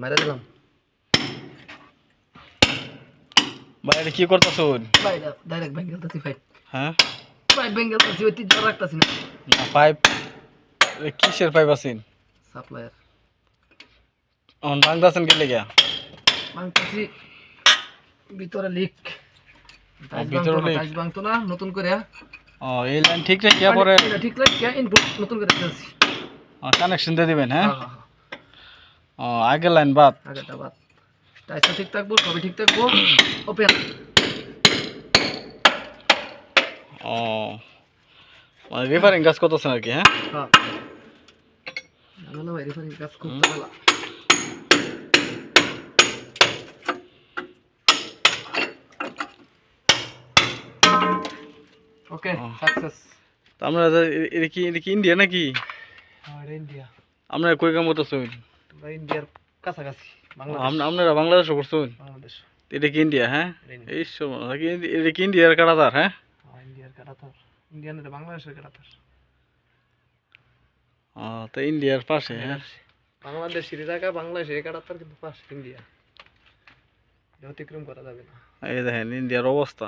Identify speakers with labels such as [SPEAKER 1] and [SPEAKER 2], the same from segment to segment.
[SPEAKER 1] মেরে দিলাম।
[SPEAKER 2] ভাই এটা কি করতেছো?
[SPEAKER 1] ভাই ডাইরেক্ট বেঙ্গল তাছি ভাই।
[SPEAKER 2] হ্যাঁ
[SPEAKER 1] ভাই বেঙ্গল তাছি ওই তিন রাখতাছি না।
[SPEAKER 2] না পাইপ কিসের পাইপ আছেন?
[SPEAKER 1] সাপ্লায়ার
[SPEAKER 2] অন ভাঙতাছেন কি লেগা?
[SPEAKER 1] ভাঙতাছি ভিতরে লিক।
[SPEAKER 2] ভিতরে লিক?
[SPEAKER 1] টাইলস ভাঙতো না নতুন করে।
[SPEAKER 2] ও এই লাইন ঠিক রাখিয়া পরে
[SPEAKER 1] ঠিক রাখিয়া ইনপুট নতুন করে দিতেছি।
[SPEAKER 2] কানেকশন দিয়ে দিবেন। হ্যাঁ
[SPEAKER 1] হ্যাঁ হ্যাঁ
[SPEAKER 2] ও আগের লাইন বাদ।
[SPEAKER 1] আগেরটা বাদ। টাইলসটা ঠিক থাকবো, সবই ঠিক থাকবো। ওপেন।
[SPEAKER 2] ও মানে রিপেয়ারিং কাজ করতেছেন আর কি? হ্যাঁ
[SPEAKER 1] হ্যাঁ ভালো ভাই, রিপেয়ারিং কাজ করতে ভালো। ওকে সাকসেস।
[SPEAKER 2] তো আমরা এটা কি ইন্ডিয়া নাকি?
[SPEAKER 1] হ্যাঁ এটা ইন্ডিয়া।
[SPEAKER 2] আমরা কই কাম করতেছেন?
[SPEAKER 1] আমরা ইন্ডিয়ার কাছাকাছি বাংলাদেশ।
[SPEAKER 2] আপনারা বাংলাদেশে করছেন?
[SPEAKER 1] বাংলাদেশ।
[SPEAKER 2] এটা কি ইন্ডিয়া? হ্যাঁ এই সময় এটা কি ইন্ডিয়ার কাটাতার? হ্যাঁ
[SPEAKER 1] ইন্ডিয়ার কাটাতার। ইন্ডিয়ান এটা বাংলাদেশের কাটাতার।
[SPEAKER 2] ও তো ইন্ডিয়ার পাশে। হ্যাঁ
[SPEAKER 1] বাংলাদেশের জায়গা বাংলাদেশের কাটাতার, কিন্তু পাশে ইন্ডিয়া। অতিক্রম করা যাবে না।
[SPEAKER 2] এই দেখেন ইন্ডিয়ার অবস্থা।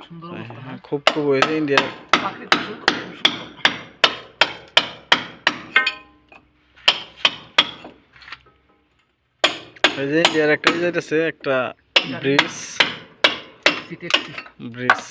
[SPEAKER 1] সুন্দর অবস্থা।
[SPEAKER 2] হ্যাঁ খুব খুব হয়েছে ইন্ডিয়ার।
[SPEAKER 1] প্রাকৃতিক সুন্দর, খুব সুন্দর।
[SPEAKER 2] এই যে ইন্ডিয়ার একটা যাইতেছে একটা ব্রিজ।
[SPEAKER 1] সিটেক্সি
[SPEAKER 2] ব্রিজ